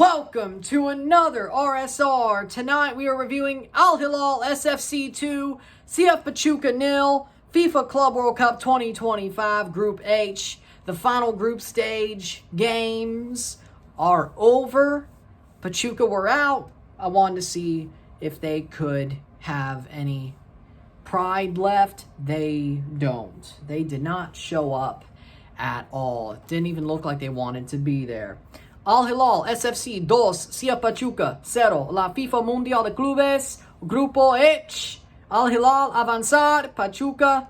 Welcome to another RSR. Tonight we are reviewing Al-Hilal SFC 2, CF Pachuca 0, FIFA Club World Cup 2025 Group H. The final group stage games are over. Pachuca were out. I wanted to see if they could have any pride left. They don't. They did not show up at all. It didn't even look like they wanted to be there. Al-Hilal SFC 2, CF Pachuca 0. La FIFA Mundial de Clubes, Grupo H. Al-Hilal avanzar, Pachuca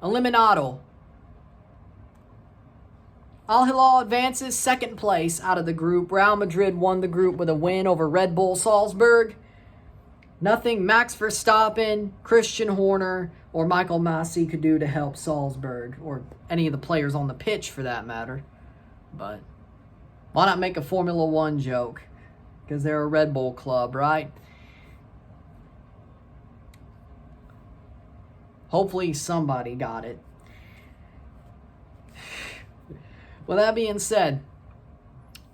eliminado. Al-Hilal advances second place out of the group. Real Madrid won the group with a win over Red Bull Salzburg. Nothing Max Verstappen, Christian Horner, or Michael Masi could do to help Salzburg, or any of the players on the pitch for that matter. But why not make a Formula One joke? Because they're a Red Bull club, right? Hopefully somebody got it. With that being said,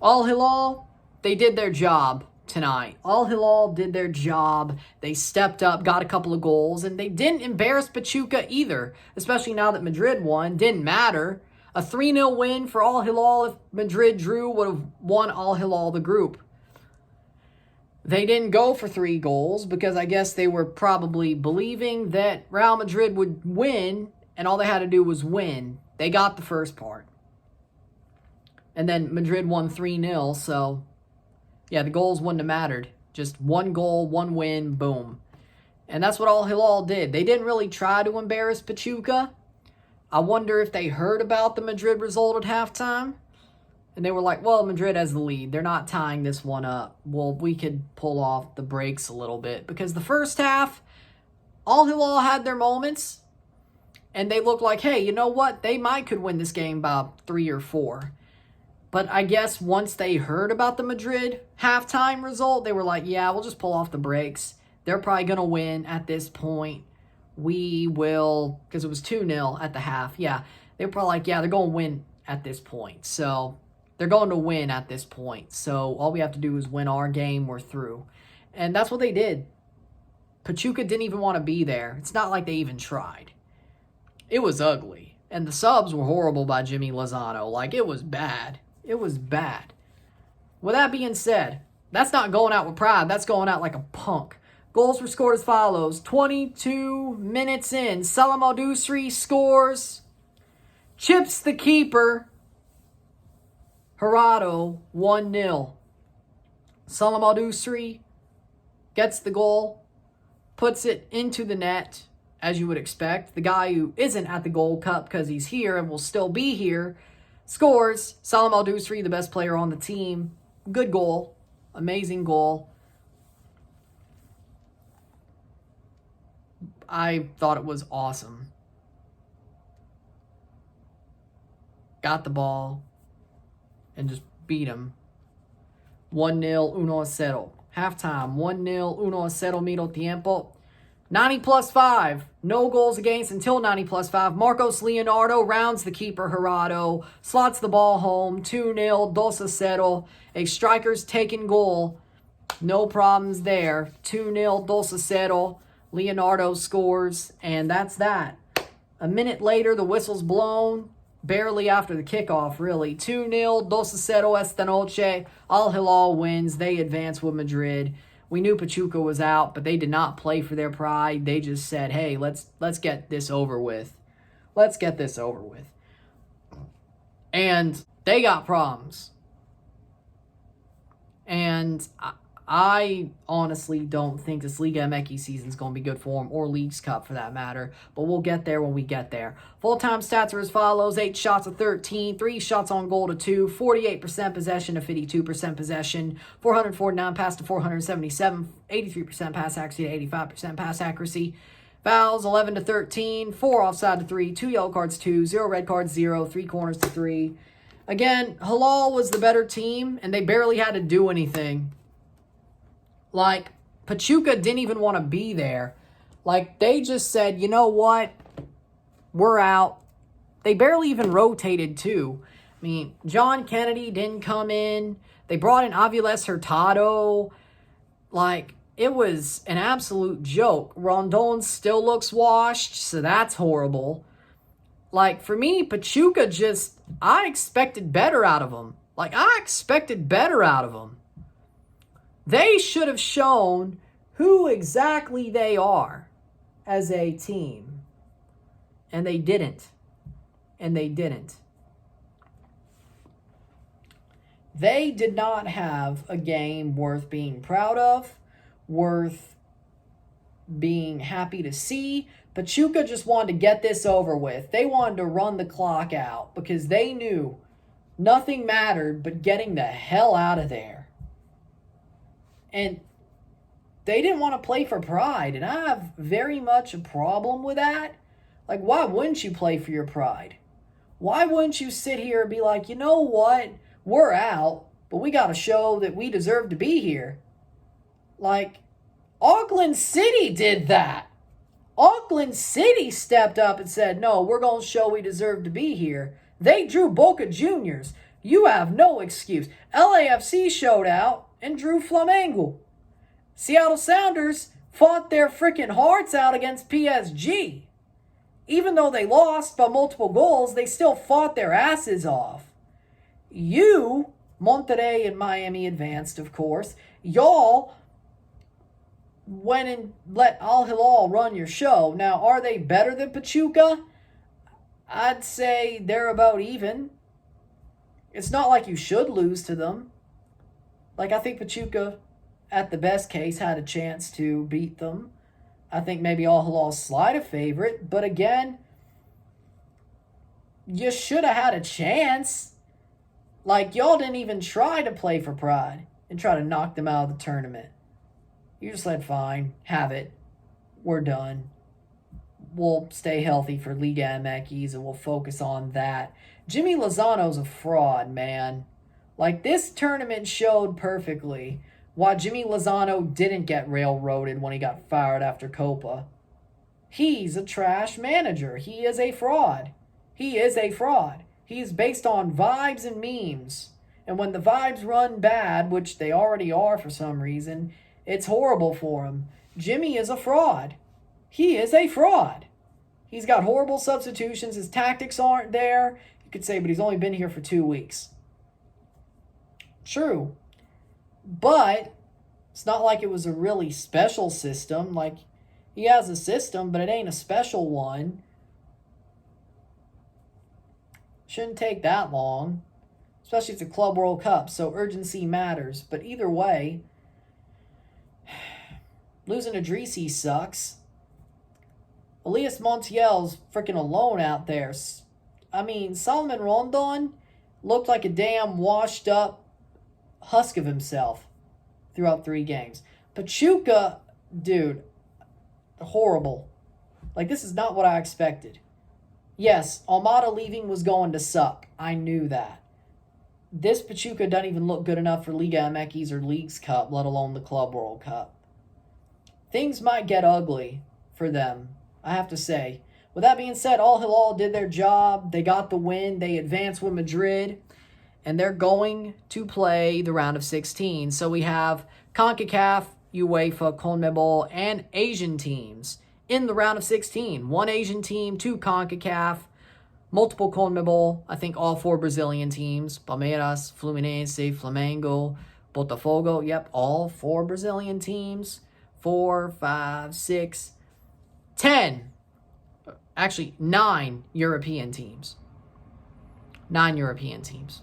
Al-Hilal, they did their job tonight. Al-Hilal did their job. They stepped up, got a couple of goals, and they didn't embarrass Pachuca either, especially now that Madrid won. Didn't matter. A 3-0 win for Al-Hilal. If Madrid drew, would have won Al-Hilal the group. They didn't go for 3 goals because I guess they were probably believing that Real Madrid would win, and all they had to do was win. They got the first part. And then Madrid won 3-0, so yeah, the goals wouldn't have mattered. Just 1 goal, 1 win, boom. And that's what Al-Hilal did. They didn't really try to embarrass Pachuca. I wonder if they heard about the Madrid result at halftime. And they were like, well, Madrid has the lead. They're not tying this one up. Well, we could pull off the brakes a little bit. Because the first half, Al-Hilal had their moments. And they looked like, hey, you know what? They might could win this game by 3 or 4. But I guess once they heard about the Madrid halftime result, they were like, yeah, we'll just pull off the brakes. They're probably going to win at this point. We will, because it was 2-0 at the half. Yeah, they were probably like, yeah, they're going to win at this point. So they're going to win at this point. So all we have to do is win our game. We're through. And that's what they did. Pachuca didn't even want to be there. It's not like they even tried. It was ugly. And the subs were horrible by Jimmy Lozano. Like, it was bad. It was bad. With that being said, that's not going out with pride. That's going out like a punk. Goals were scored as follows. 22 minutes in, Salam Al-Dusri scores. Chips the keeper. Rayado 1-0. Salam Al-Dusri gets the goal. Puts it into the net, as you would expect. The guy who isn't at the Gold Cup because he's here and will still be here scores. Salam Al-Dusri, the best player on the team. Good goal. Amazing goal. I thought it was awesome. Got the ball and just beat him. 1-0, 1-0. Halftime, 1-0, 1-0, medio tiempo. 90+5. No goals against until 90+5. Marcos Leonardo rounds the keeper, Rayado. Slots the ball home. 2-0, 2-0. A striker's taken goal. No problems there. 2-0, 2-0. Leonardo scores, and that's that. A minute later, the whistle's blown. Barely after the kickoff, really. 2-0, 2-0 esta noche. Al-Hilal wins. They advance with Madrid. We knew Pachuca was out, but they did not play for their pride. They just said, hey, let's get this over with. Let's get this over with. And they got problems. And I honestly don't think this Liga MX season is going to be good for them, or Leagues Cup for that matter. But we'll get there when we get there. Full-time stats are as follows. 8 shots to 13, 3 shots on goal to 2, 48% possession to 52% possession, 449 pass to 477, 83% pass accuracy to 85% pass accuracy. Fouls 11 to 13, 4 offside to 3, 2 yellow cards 2, 0 red cards 0, 3 corners to 3. Again, Hilal was the better team, and they barely had to do anything. Like, Pachuca didn't even want to be there. Like, they just said, you know what? We're out. They barely even rotated, too. I mean, John Kennedy didn't come in. They brought in Aviles Hurtado. Like, it was an absolute joke. Rondon still looks washed, so that's horrible. Like, for me, Pachuca just, I expected better out of them. Like, I expected better out of them. They should have shown who exactly they are as a team. And they didn't. And they didn't. They did not have a game worth being proud of, worth being happy to see. Pachuca just wanted to get this over with. They wanted to run the clock out because they knew nothing mattered but getting the hell out of there. And they didn't want to play for pride, and I have very much a problem with that. Like, why wouldn't you play for your pride? Why wouldn't you sit here and be like, you know what? We're out, but we got to show that we deserve to be here. Like, Auckland City did that. Auckland City stepped up and said, no, we're going to show we deserve to be here. They drew Boca Juniors. You have no excuse. LAFC showed out and drew Flamengo. Seattle Sounders fought their freaking hearts out against PSG. Even though they lost by multiple goals, they still fought their asses off. You, Monterrey and Miami advanced, of course. Y'all went and let Al-Hilal run your show. Now, are they better than Pachuca? I'd say they're about even. It's not like you should lose to them. Like, I think Pachuca, at the best case, had a chance to beat them. I think maybe Al-Hilal's slight a favorite. But again, you should have had a chance. Like, y'all didn't even try to play for pride and try to knock them out of the tournament. You just said, fine, have it. We're done. We'll stay healthy for Liga MX and we'll focus on that. Jimmy Lozano's a fraud, man. Like, this tournament showed perfectly why Jimmy Lozano didn't get railroaded when he got fired after Copa. He's a trash manager. He is a fraud. He is a fraud. He's based on vibes and memes. And when the vibes run bad, which they already are for some reason, it's horrible for him. Jimmy is a fraud. He is a fraud. He's got horrible substitutions. His tactics aren't there. You could say, but he's only been here for 2 weeks. True. But it's not like it was a really special system. Like, he has a system, but it ain't a special one. Shouldn't take that long. Especially it's a Club World Cup, so urgency matters. But either way, losing to Idrissi sucks. Elias Montiel's freaking alone out there. I mean, Solomon Rondon looked like a damn washed up husk of himself throughout 3 games. Pachuca, dude, horrible. Like, this is not what I expected. Yes, Almada leaving was going to suck. I knew that. This Pachuca doesn't even look good enough for Liga MX or Leagues Cup, let alone the Club World Cup. Things might get ugly for them, I have to say. With that being said, Al-Hilal did their job. They got the win. They advanced with Madrid. And they're going to play the round of 16. So we have CONCACAF, UEFA, CONMEBOL, and Asian teams in the round of 16. 1 Asian team, 2 CONCACAF, multiple CONMEBOL. I think all 4 Brazilian teams. Palmeiras, Fluminense, Flamengo, Botafogo. Yep, all 4 Brazilian teams. 4, 5, 6, 10. Actually, 9 European teams. 9 European teams.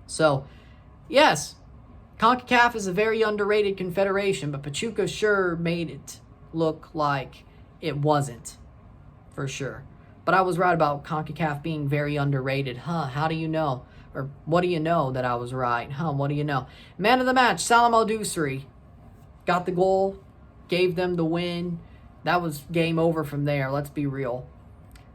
So, yes, CONCACAF is a very underrated confederation, but Pachuca sure made it look like it wasn't, for sure. But I was right about CONCACAF being very underrated. How do you know? Or what do you know that I was right? What do you know? Man of the match, Salam Al-Dusri. Got the goal, gave them the win. That was game over from there, let's be real.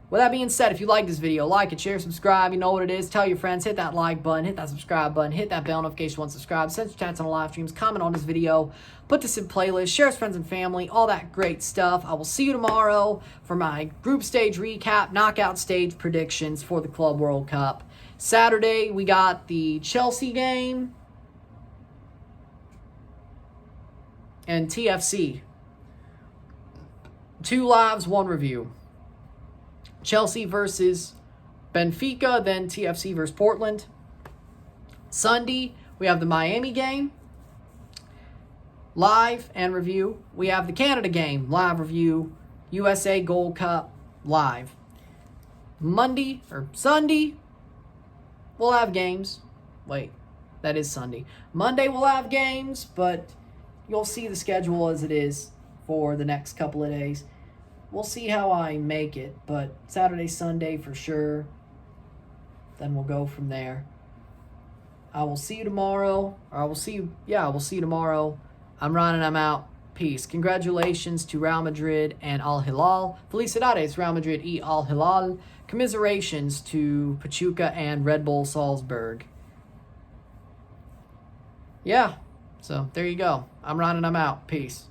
With that being said, if you like this video, like it, share, subscribe. You know what it is. Tell your friends. Hit that like button. Hit that subscribe button. Hit that bell notification once subscribed. Send your chats on the live streams. Comment on this video. Put this in playlist. Share with friends and family. All that great stuff. I will see you tomorrow for my group stage recap, knockout stage predictions for the Club World Cup. Saturday, we got the Chelsea game and TFC. 2 lives, 1 review. Chelsea versus Benfica, then TFC versus Portland. Sunday, we have the Miami game, live and review. We have the Canada game, live review. USA Gold Cup, live. Sunday, we'll have games. Wait, that is Sunday. Monday, we'll have games, but you'll see the schedule as it is for the next couple of days. We'll see how I make it, but Saturday, Sunday for sure. Then we'll go from there. I will see you tomorrow. Or I will see you tomorrow. I'm Ron and I'm out. Peace. Congratulations to Real Madrid and Al-Hilal. Felicidades, Real Madrid y Al-Hilal. Commiserations to Pachuca and Red Bull Salzburg. Yeah, so there you go. I'm Ron and I'm out. Peace.